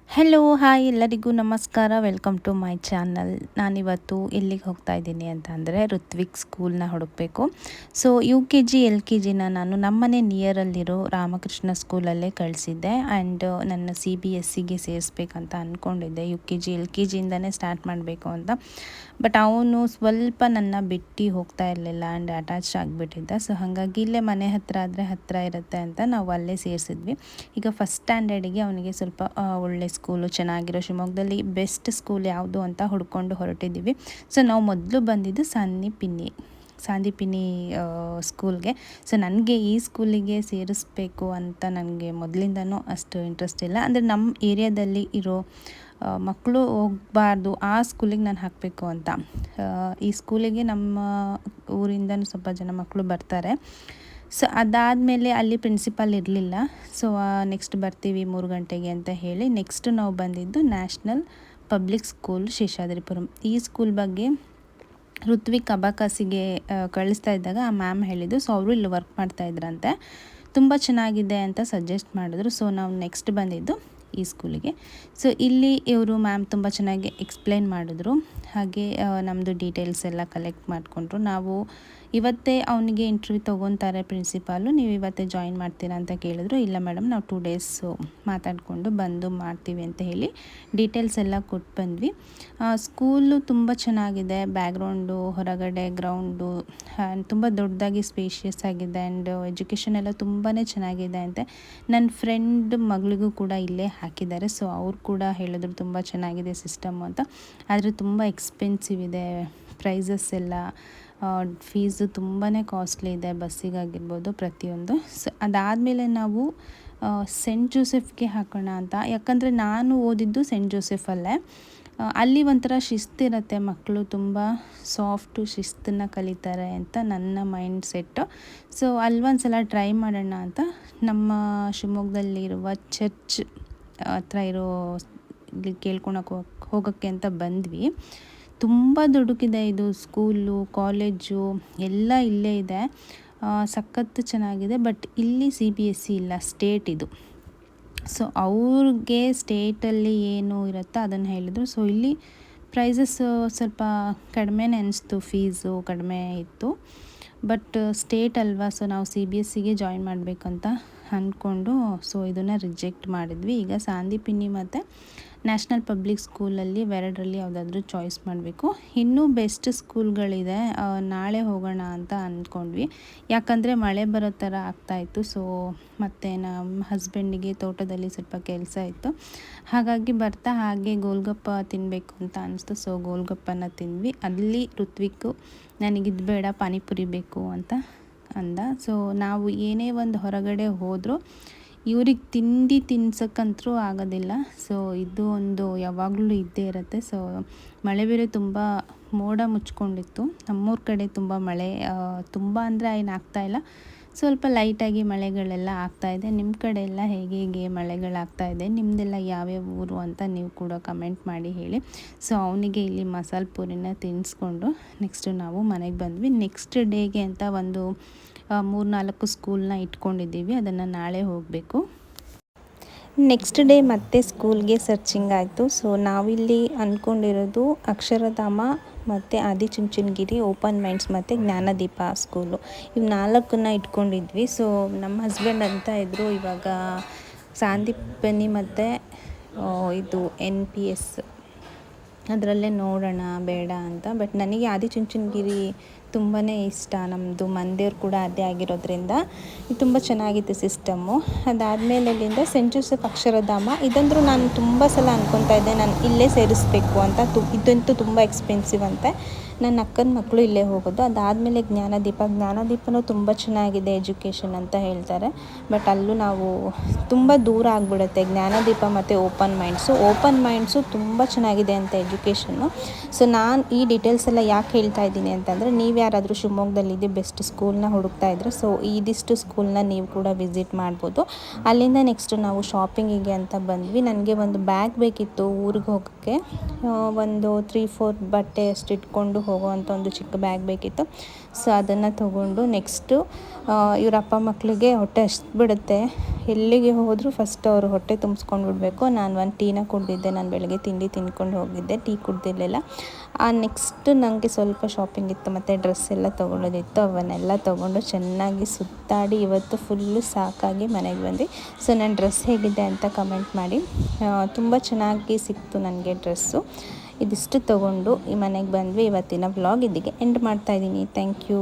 Hello hi ಎಲ್ಲರಿಗೂ ನಮಸ್ಕಾರ. Welcome to my channel. ನಾನಿವತ್ತು ಎಲ್ಲಿಗೆ ಹೋಗ್ತಾ ಇದ್ದೀನಿ ಅಂತ ಅಂದರೆ ಋತ್ವಿಕ್ ಸ್ಕೂಲ್ನ ಹುಡುಕಬೇಕು. ಸೊ UKG LKGನ ನಾನು ನಮ್ಮನೆ ನಿಯರಲ್ಲಿರೋ ರಾಮಕೃಷ್ಣ ಸ್ಕೂಲಲ್ಲೇ ಕಳಿಸಿದ್ದೆ. ಆ್ಯಂಡ್ ನನ್ನ CBSEಗೆ ಸೇರಿಸ್ಬೇಕಂತ ಅಂದ್ಕೊಂಡಿದ್ದೆ. UKG LKGಯಿಂದನೇ ಸ್ಟಾರ್ಟ್ ಮಾಡಬೇಕು ಅಂತ. ಬಟ್ ಅವನು ಸ್ವಲ್ಪ ನನ್ನ ಬಿಟ್ಟು ಹೋಗ್ತಾ ಇರಲಿಲ್ಲ ಆ್ಯಂಡ್ ಅಟ್ಯಾಚ್ ಆಗಿಬಿಟ್ಟಿದ್ದ. ಸೊ ಹಾಗಾಗಿ ಇಲ್ಲೇ ಮನೆ ಹತ್ತಿರ ಆದರೆ ಹತ್ತಿರ ಇರುತ್ತೆ ಅಂತ ನಾವು ಅಲ್ಲೇ ಸೇರಿಸಿದ್ವಿ. ಈಗ ಫಸ್ಟ್ ಸ್ಟ್ಯಾಂಡರ್ಡಿಗೆ ಅವನಿಗೆ ಸ್ವಲ್ಪ ಒಳ್ಳೆ ಸ್ಕೂಲು ಚೆನ್ನಾಗಿರೋ ಶಿವಮೊಗ್ಗದಲ್ಲಿ ಬೆಸ್ಟ್ ಸ್ಕೂಲ್ ಯಾವುದು ಅಂತ ಹುಡ್ಕೊಂಡು ಹೊರಟಿದ್ದೀವಿ. ಸೊ ನಾವು ಮೊದಲು ಬಂದಿದ್ದು ಸಾಂದೀಪಿನಿ ಸ್ಕೂಲ್ಗೆ. ಸೊ ನನಗೆ ಈ ಸ್ಕೂಲಿಗೆ ಸೇರಿಸ್ಬೇಕು ಅಂತ ನನಗೆ ಮೊದಲಿಂದನೂ ಅಷ್ಟು ಇಂಟ್ರೆಸ್ಟ್ ಇಲ್ಲ. ಅಂದರೆ ನಮ್ಮ ಏರಿಯಾದಲ್ಲಿ ಇರೋ ಮಕ್ಕಳು ಹೋಗಬಾರ್ದು, ಆ ಸ್ಕೂಲಿಗೆ ನಾನು ಹಾಕಬೇಕು ಅಂತ. ಈ ಸ್ಕೂಲಿಗೆ ನಮ್ಮ ಊರಿಂದನೂ ಸ್ವಲ್ಪ ಜನ ಮಕ್ಕಳು ಬರ್ತಾರೆ. ಸೊ ಅದಾದಮೇಲೆ ಅಲ್ಲಿ ಪ್ರಿನ್ಸಿಪಾಲ್ ಇರಲಿಲ್ಲ. ಸೊ ನೆಕ್ಸ್ಟ್ ಬರ್ತೀವಿ 3 ಗಂಟೆಗೆ ಅಂತ ಹೇಳಿ ನೆಕ್ಸ್ಟ್ ನಾವು ಬಂದಿದ್ದು ನ್ಯಾಷನಲ್ ಪಬ್ಲಿಕ್ ಸ್ಕೂಲ್ ಶೇಷಾದ್ರಿಪುರಂ. ಈ ಸ್ಕೂಲ್ ಬಗ್ಗೆ ಋತ್ವಿಕ್ ಅಬಾಕಸಿಗೆ ಕಳಿಸ್ತಾ ಇದ್ದಾಗ ಆ ಮ್ಯಾಮ್ ಹೇಳಿದ್ದು. ಸೊ ಅವರು ಇಲ್ಲಿ ವರ್ಕ್ ಮಾಡ್ತಾಯಿದ್ರಂತೆ, ತುಂಬ ಚೆನ್ನಾಗಿದೆ ಅಂತ ಸಜೆಸ್ಟ್ ಮಾಡಿದ್ರು. ಸೊ ನಾವು ನೆಕ್ಸ್ಟ್ ಬಂದಿದ್ದು ಈ ಸ್ಕೂಲಿಗೆ. ಸೊ ಇಲ್ಲಿ ಇವರು ಮ್ಯಾಮ್ ತುಂಬ ಚೆನ್ನಾಗಿ ಎಕ್ಸ್ಪ್ಲೈನ್ ಮಾಡಿದ್ರು. ಹಾಗೆ ನಮ್ಮದು ಡೀಟೇಲ್ಸ್ ಎಲ್ಲ ಕಲೆಕ್ಟ್ ಮಾಡಿಕೊಂಡ್ರು. ನಾವು ಇವತ್ತೇ ಅವನಿಗೆ ಇಂಟರ್ವ್ಯೂ ತೊಗೊತಾರೆ ಪ್ರಿನ್ಸಿಪಾಲು, ನೀವು ಇವತ್ತೇ ಜಾಯಿನ್ ಮಾಡ್ತೀರಾ ಅಂತ ಕೇಳಿದ್ರು. ಇಲ್ಲ ಮೇಡಮ್, ನಾವು 2 ಡೇಸು ಮಾತಾಡಿಕೊಂಡು ಬಂದು ಮಾಡ್ತೀವಿ ಅಂತ ಹೇಳಿ ಡೀಟೇಲ್ಸ್ ಎಲ್ಲ ಕೊಟ್ಟು ಬಂದ್ವಿ. ಸ್ಕೂಲು ತುಂಬ ಚೆನ್ನಾಗಿದೆ. ಬ್ಯಾಕ್ಗ್ರೌಂಡು, ಹೊರಗಡೆ ಗ್ರೌಂಡು ತುಂಬ ದೊಡ್ಡದಾಗಿ ಸ್ಪೇಷಿಯಸ್ ಆಗಿದೆ. ಆ್ಯಂಡ್ ಎಜುಕೇಷನ್ ಎಲ್ಲ ತುಂಬಾ ಚೆನ್ನಾಗಿದೆ ಅಂತೆ. ನನ್ನ ಫ್ರೆಂಡ್ ಮಗಳಿಗೂ ಕೂಡ ಇಲ್ಲೇ ಹಾಕಿದ್ದಾರೆ. ಸೊ ಅವ್ರು ಕೂಡ ಹೇಳಿದ್ರು ತುಂಬ ಚೆನ್ನಾಗಿದೆ ಸಿಸ್ಟಮ್ಮು ಅಂತ. ಆದರೆ ತುಂಬ ಎಕ್ಸ್ಪೆನ್ಸಿವ್ ಇದೆ, ಪ್ರೈಸಸ್ ಎಲ್ಲ ಫೀಸು ತುಂಬಾ ಕಾಸ್ಟ್ಲಿ ಇದೆ, ಬಸ್ಸಿಗಾಗಿರ್ಬೋದು ಪ್ರತಿಯೊಂದು. ಸೊ ಅದಾದಮೇಲೆ ನಾವು ಸೆಂಟ್ ಜೋಸೆಫ್ಗೆ ಹಾಕೋಣ ಅಂತ. ಯಾಕಂದರೆ ನಾನು ಓದಿದ್ದು ಸೆಂಟ್ ಜೋಸೆಫಲ್ಲೇ. ಅಲ್ಲಿ ಒಂಥರ ಶಿಸ್ತಿರುತ್ತೆ, ಮಕ್ಕಳು ತುಂಬ ಸಾಫ್ಟು ಶಿಸ್ತನ್ನು ಕಲಿತಾರೆ ಅಂತ ನನ್ನ ಮೈಂಡ್ ಸೆಟ್ಟು. ಸೊ ಅಲ್ಲೊಂದು ಸಲ ಟ್ರೈ ಮಾಡೋಣ ಅಂತ ನಮ್ಮ ಶಿವಮೊಗ್ಗದಲ್ಲಿರುವ ಚರ್ಚ್ ಹತ್ರ ಇರೋ ಇಲ್ಲಿ ಹೋಗೋಕ್ಕೆ ಅಂತ ಬಂದ್ವಿ. ತುಂಬ ದೊಡ್ಡಕ್ಕಿದೆ ಇದು ಸ್ಕೂಲು, ಕಾಲೇಜು ಎಲ್ಲ ಇಲ್ಲೇ ಇದೆ. ಸಖತ್ತು ಚೆನ್ನಾಗಿದೆ. ಬಟ್ ಇಲ್ಲಿ CBSE ಇಲ್ಲ, ಸ್ಟೇಟ್ ಇದು. ಸೊ ಅವ್ರಿಗೆ ಸ್ಟೇಟಲ್ಲಿ ಏನು ಇರುತ್ತೋ ಅದನ್ನು ಹೇಳಿದರು. ಸೊ ಇಲ್ಲಿ ಪ್ರೈಸಸ್ ಸ್ವಲ್ಪ ಕಡಿಮೆನೇ ಅನಿಸ್ತು, ಫೀಸು ಕಡಿಮೆ ಇತ್ತು. ಬಟ್ ಸ್ಟೇಟ್ ಅಲ್ವಾ, ಸೊ ನಾವು CBSEಗೆ ಜಾಯಿನ್ ಮಾಡಬೇಕಂತ ಅಂದ್ಕೊಂಡು ಸೊ ಇದನ್ನು ರಿಜೆಕ್ಟ್ ಮಾಡಿದ್ವಿ. ಈಗ ಸಾಂದೀಪಿನಿ ಮತ್ತು ನ್ಯಾಷನಲ್ ಪಬ್ಲಿಕ್ ಸ್ಕೂಲಲ್ಲಿ ಎರಡರಲ್ಲಿ ಯಾವುದಾದ್ರೂ ಚಾಯ್ಸ್ ಮಾಡಬೇಕು. ಇನ್ನೂ ಬೆಸ್ಟ್ ಸ್ಕೂಲ್ಗಳಿದೆ, ನಾಳೆ ಹೋಗೋಣ ಅಂತ ಅಂದ್ಕೊಂಡ್ವಿ. ಯಾಕಂದರೆ ಮಳೆ ಬರೋ ಥರ ಆಗ್ತಾಯಿತ್ತು. ಸೊ ಮತ್ತು ನಮ್ಮ ಹಸ್ಬೆಂಡಿಗೆ ತೋಟದಲ್ಲಿ ಸ್ವಲ್ಪ ಕೆಲಸ ಇತ್ತು. ಹಾಗಾಗಿ ಬರ್ತಾ ಹಾಗೆ ಗೋಲ್ಗಪ್ಪ ತಿನ್ನಬೇಕು ಅಂತ ಅನಿಸ್ತು. ಸೊ ಗೋಲ್ಗಪ್ಪನ ತಿಂದ್ವಿ. ಅಲ್ಲಿ ಋತ್ವಿಕ್ಕು ನನಗಿದು ಬೇಡ, ಪಾನಿಪುರಿ ಬೇಕು ಅಂತ ಅಂದ. ಸೊ ನಾವು ಏನೇ ಒಂದು ಹೊರಗಡೆ ಹೋದರೂ ಇವ್ರಿಗೆ ತಿನ್ಸಕ್ಕಂತೂ ಆಗೋದಿಲ್ಲ. ಸೊ ಇದು ಒಂದು ಯಾವಾಗಲೂ ಇದ್ದೇ ಇರುತ್ತೆ. ಸೊ ಮಳೆ ಬೇರೆ ತುಂಬ ಮೋಡ ಮುಚ್ಕೊಂಡಿತ್ತು. ನಮ್ಮೂರ ಕಡೆ ತುಂಬ ಮಳೆ, ತುಂಬ ಅಂದರೆ ಏನು ಆಗ್ತಾಯಿಲ್ಲ, ಸ್ವಲ್ಪ ಲೈಟಾಗಿ ಮಳೆಗಳೆಲ್ಲ ಆಗ್ತಾಯಿದೆ. ನಿಮ್ಮ ಕಡೆ ಎಲ್ಲ ಹೇಗೆ ಮಳೆಗಳಾಗ್ತಾಯಿದೆ, ನಿಮ್ಮದೆಲ್ಲ ಯಾವ್ಯಾವ ಊರು ಅಂತ ನೀವು ಕೂಡ ಕಮೆಂಟ್ ಮಾಡಿ ಹೇಳಿ. ಸೊ ಅವನಿಗೆ ಇಲ್ಲಿ ಮಸಾಲೆ ಪೂರಿನ ತಿನ್ನಿಸ್ಕೊಂಡು ನೆಕ್ಸ್ಟು ನಾವು ಮನೆಗೆ ಬಂದ್ವಿ. ನೆಕ್ಸ್ಟ್ ಡೇಗೆ ಅಂತ ಒಂದು 3-4 ಸ್ಕೂಲ್ನ ಇಟ್ಕೊಂಡಿದ್ದೀವಿ, ಅದನ್ನು ನಾಳೆ ಹೋಗಬೇಕು. ನೆಕ್ಸ್ಟ್ ಡೇ ಮತ್ತೆ ಸ್ಕೂಲ್ಗೆ ಸರ್ಚಿಂಗ್ ಆಯಿತು. ಸೊ ನಾವಿಲ್ಲಿ ಅಂದ್ಕೊಂಡಿರೋದು ಅಕ್ಷರಧಾಮ ಮತ್ತು ಆದಿಚುಂಚನಗಿರಿ, ಓಪನ್ ಮೈಂಡ್ಸ್ ಮತ್ತು ಜ್ಞಾನದೀಪ ಸ್ಕೂಲು, ಇವು 4 ಇಟ್ಕೊಂಡಿದ್ವಿ. ಸೊ ನಮ್ಮ ಹಸ್ಬೆಂಡ್ ಅಂತ ಇದ್ದರು, ಇವಾಗ ಸಾಂದೀಪನಿ ಮತ್ತು ಇದು NPS ಅದರಲ್ಲೇ ನೋಡೋಣ ಬೇಡ ಅಂತ. ಬಟ್ ನನಗೆ ಆದಿಚುಂಚನಗಿರಿ ತುಂಬಾ ಇಷ್ಟ. ನಮ್ಮದು ಮಂದೇವ್ರು ಕೂಡ ಅದೇ ಆಗಿರೋದ್ರಿಂದ ಇದು ತುಂಬ ಚೆನ್ನಾಗಿತ್ತು ಸಿಸ್ಟಮ್ಮು. ಅದಾದಮೇಲೆ ಅಲ್ಲಿಂದ ಸೆಂಟ್ ಜೋಸೆಫ್ ಅಕ್ಷರಧಾಮ, ಇದಂದರೂ ನಾನು ತುಂಬ ಸಲ ಅಂದ್ಕೊತಾ ಇದ್ದೆ ನಾನು ಇಲ್ಲೇ ಸೇರಿಸ್ಬೇಕು ಅಂತ. ಇದಂತೂ ತುಂಬ ಎಕ್ಸ್ಪೆನ್ಸಿವ್ ಅಂತೆ. ನನ್ನ ಅಕ್ಕನ ಮಕ್ಕಳು ಇಲ್ಲೇ ಹೋಗೋದು. ಅದಾದಮೇಲೆ ಜ್ಞಾನದೀಪನೂ ತುಂಬ ಚೆನ್ನಾಗಿದೆ ಎಜುಕೇಷನ್ ಅಂತ ಹೇಳ್ತಾರೆ. ಬಟ್ ಅಲ್ಲೂ ನಾವು ತುಂಬ ದೂರ ಆಗಿಬಿಡುತ್ತೆ. ಜ್ಞಾನದೀಪ ಮತ್ತು ಓಪನ್ ಮೈಂಡ್ಸು ತುಂಬ ಚೆನ್ನಾಗಿದೆ ಅಂತ ಎಜುಕೇಷನ್ನು. ಸೊ ನಾನು ಈ ಡೀಟೇಲ್ಸ್ ಎಲ್ಲ ಯಾಕೆ ಹೇಳ್ತಾ ಇದ್ದೀನಿ ಅಂತಂದರೆ, ನೀವು ಯಾರಾದರೂ ಶಿವಮೊಗ್ಗದಲ್ಲಿದೆ ಬೆಸ್ಟ್ ಸ್ಕೂಲ್ನ ಹುಡುಕ್ತಾ ಇದ್ದರೆ ಸೊ ಇದಿಷ್ಟು ಸ್ಕೂಲ್ನ ನೀವು ಕೂಡ ವಿಸಿಟ್ ಮಾಡ್ಬೋದು. ಅಲ್ಲಿಂದ ನೆಕ್ಸ್ಟ್ ನಾವು ಶಾಪಿಂಗಿಗೆ ಅಂತ ಬಂದ್ವಿ. ನನಗೆ ಒಂದು ಬ್ಯಾಗ್ ಬೇಕಿತ್ತು ಊರಿಗೆ ಹೋಗೋಕ್ಕೆ. ಒಂದು 3-4 ಬಟ್ಟೆ ಅಷ್ಟು ಇಟ್ಕೊಂಡು ಹೋಗೋವಂಥ ಒಂದು ಚಿಕ್ಕ ಬ್ಯಾಗ್ ಬೇಕಿತ್ತು. ಸೊ ಅದನ್ನು ತೊಗೊಂಡು ನೆಕ್ಸ್ಟು ಇವ್ರ ಅಪ್ಪ ಮಕ್ಕಳಿಗೆ ಹೊಟ್ಟೆ ಬಿಡುತ್ತೆ, ಎಲ್ಲಿಗೆ ಹೋದರೂ ಫಸ್ಟ್ ಅವರು ಹೊಟ್ಟೆ ತುಂಬಿಸ್ಕೊಂಡು ಬಿಡಬೇಕು. ನಾನು ಒಂದು ಟೀನ ಕುಡಿದಿದ್ದೆ, ನಾನು ಬೆಳಗ್ಗೆ ತಿಂಡಿ ತಿಂದ್ಕೊಂಡು ಹೋಗಿದ್ದೆ, ಟೀ ಕುಡ್ದಿರಲಿಲ್ಲ. ನೆಕ್ಸ್ಟ್ ನನಗೆ ಸ್ವಲ್ಪ ಶಾಪಿಂಗ್ ಇತ್ತು ಮತ್ತು ಡ್ರೆಸ್ ಎಲ್ಲ ತೊಗೊಳ್ಳೋದಿತ್ತು. ಅವನ್ನೆಲ್ಲ ತೊಗೊಂಡು ಚೆನ್ನಾಗಿ ಸುತ್ತಾಡಿ ಇವತ್ತು ಫುಲ್ಲು ಸಾಕಾಗಿ ಮನೆಗೆ ಬಂದು. ಸೊ ನನ್ನ ಡ್ರೆಸ್ ಹೇಗಿದೆ ಅಂತ ಕಮೆಂಟ್ ಮಾಡಿ. ತುಂಬ ಚೆನ್ನಾಗಿ ಸಿಕ್ತು ನನಗೆ ಡ್ರೆಸ್ಸು. ಇದಿಷ್ಟು ತೊಗೊಂಡು ಈ ಮನೆಗೆ ಬಂದ್ವಿ. ಇವತ್ತಿನ ವ್ಲಾಗ್ ಇಲ್ಲಿಗೆ ಎಂಡ್ ಮಾಡ್ತಾಯಿದ್ದೀನಿ. Thank you.